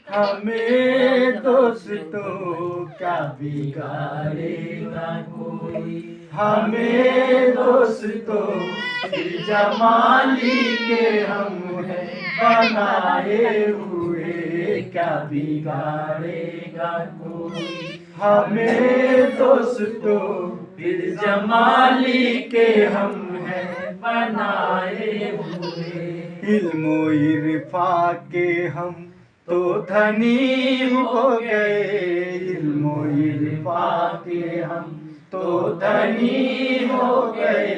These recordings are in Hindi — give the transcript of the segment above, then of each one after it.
हमें दोस्तों क्या बिगाड़ेगा कोई। हमें दोस्तों की जमाली के हम हैं बनाए हुए, क्या बिगाड़ेगा कोई। हमें दोस्तों फिर जमाली के हम हैं बनाए हुए। इल्मो इरफा के हम तो धनी हो गए। इल्मो इरफा के हम तो धनी हो गए।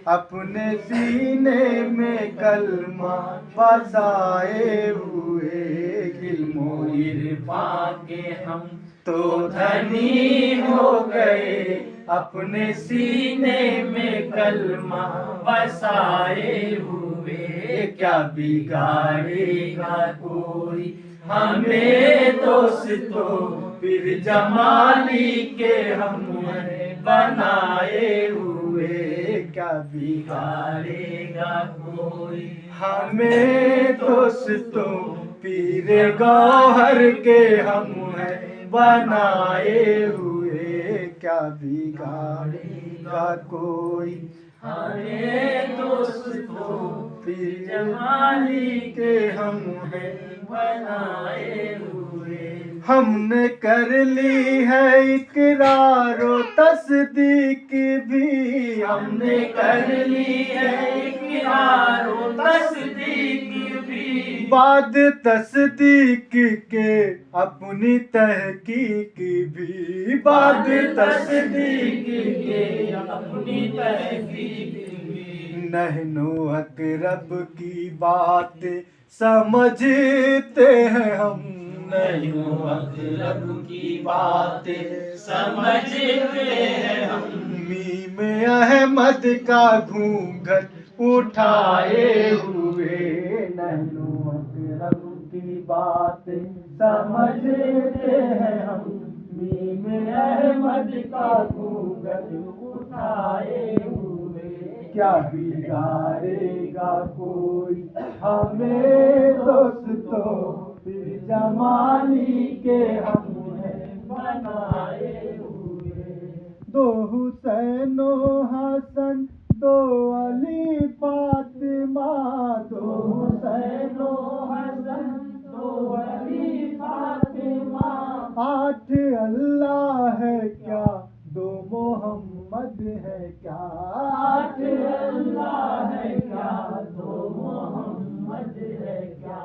अपने सीने में कलमा बसाए हुए। इल्मो इरफा के हम तो धनी हो गए। अपने सीने में कलमा बसाए हुए, क्या बिगाड़ेगा कोई। हमें दोस्तों फिर जमाली के हम बनाए हुए, क्या बिगाड़ेगा कोई। हमें दोस्तों पीर गौहर के हम हैं बनाए हुए, क्या बिगाड़ेगा कोई। हमें दोस्तों पीर जमाली के हम हैं बनाए हुए। हमने कर ली है इकरारो तस्दीक भी। हमने कर ली है इकरारो तस्दीक भी। बाद तस्दीक के अपनी तहकीक भी। बाद तस्दीक के अपनी तहकीक भी। नहनो अकरब की बात समझते हैं हम। नहनो अकरब की बात समझते हैं हम। मीम अहमद का घूंघट उठाए हुए। नहनो अकरब की बात समझते हैं हम। मीम अहमद का घूंघट उठाए हुए, क्या बिगाड़ेगा कोई। हमें दोस्तों फिर जमाली के हम हैं बनाए हुए। दो हुसैनो हसन दो अली फातिमा। दो हुसैनो हसन दो अली फातिमा। आठ अल्लाह है क्या दो मोहम्मद है क्या। आठ अल्लाह है क्या दो मोहम्मद है क्या।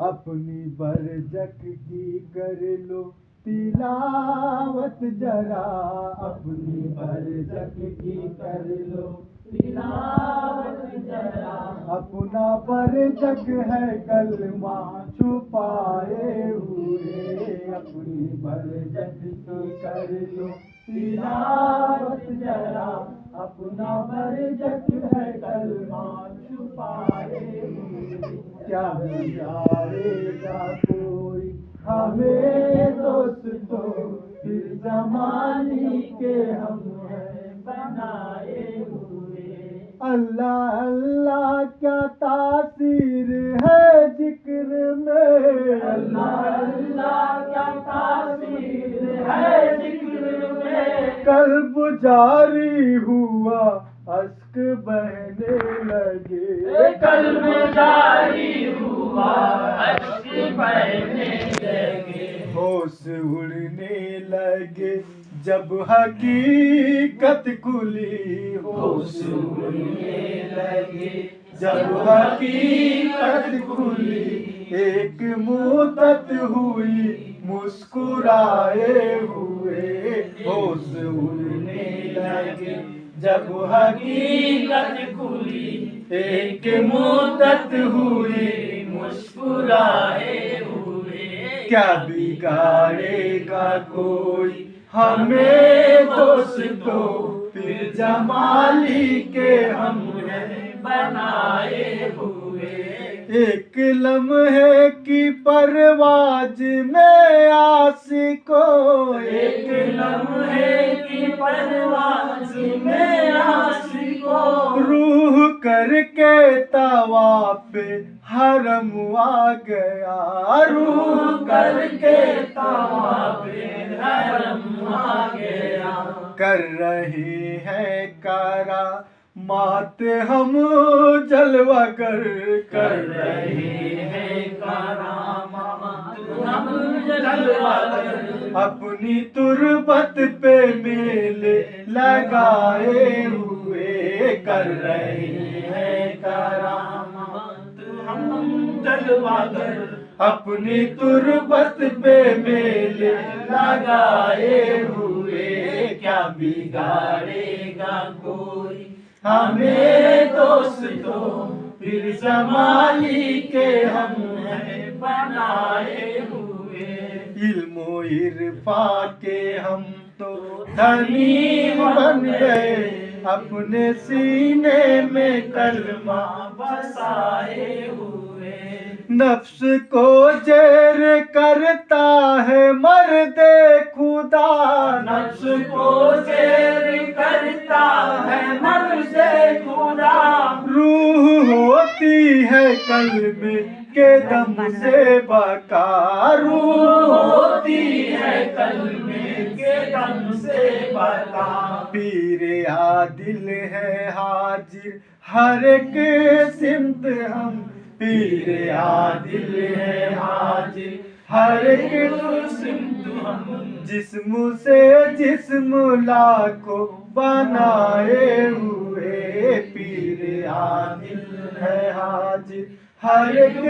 अपनी बरजक की कर लो तिलावत जरा। अपनी बरजक की कर लो तिलावत जरा। अपना बरजक है कलमा छुपाए हुए। अपनी बरजक की कर लो तिलावत जरा। अपना बरजक है कलमा छुपाए हुए, क्या बिगाड़ेगा कोई। हमें दोस्तों फिर जमानी के हम हैं बनाए हुए। अल्लाह अल्लाह क्या तासीर है जिक्र में। अल्लाह अल्लाह क्या तासीर है जिक्र में। कल्ब जारी हुआ अश्क बहने लगे। कल्ब जारी हुआ अश्क बहने लगे। होश उड़ने लगे जब हकीकत खुली। होश उड़ने लगे जब हकीकत खुली। एक मुद्दत हुई मुस्कुराए हुए। होश उड़ने लगे जब हकीकत खुली। एक मुद्दत हुई मुस्कुराए हुए, क्या बिगाड़ेगा कोई। हमें दोस्तों फिर जमाली के हम हैं बनाए हुए। एक लम्हे की परवाज में आशिकों। एक लम्हे की परवाज में आशिकों। को रूह करके तवाफ़ हरम आ गया, रूह करके तवाफ़ हरम आ गया। कर रहे हैं करा मात हम जलवा कर रहे हैं करामात हम जलवा कर। अपनी तुरबत पे मेले लगाए हुए कर रहे हैं करामात हम जलवा कर। अपनी तुरबत पे मेले लगाए हुए क्या बिगाड़ेगा कोई हमें दोस्तों, फिर जमाली के हम हैं बनाए हुए। इल्मो इरफा के हम तो धनी बन गए, अपने सीने में कलमा बसाए हुए। नफ्स को जैर करता है मर्दे खुदा, नफ्स को जैर करता है मर्दे खुदा। रूह होती है कल्मे के दम से बका, रूह होती है कल्मे के दम से बका। पीर आदिल है हाजिर हर एक सिमत हम, पीर आदिल है हाजिर हर एक सिमत हम। जिस्म से जिस्म लाखों बनाए हुए, पीर आदिल है हाजिर हर एक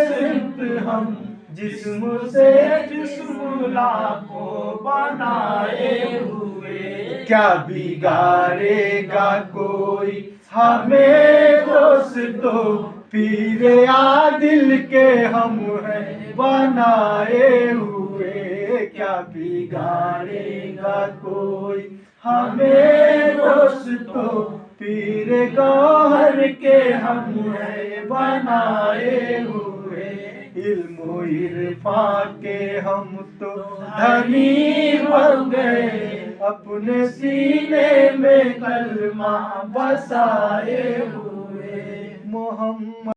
सिमत हम। जिस्म से जिस्म लाखों बनाए हुए। क्या बिगाड़ेगा कोई हमें दोस्तों, पीर आदिल के हम हैं बनाए हुए। क्या बिगाड़ेगा कोई हमें दोस्तों, पीर गौहर के हम हैं बनाए हुए। इल्मो इरफा के हम तो धनी बन गए, अपने सीने में कलमा बसाए हुए। मोहम्मद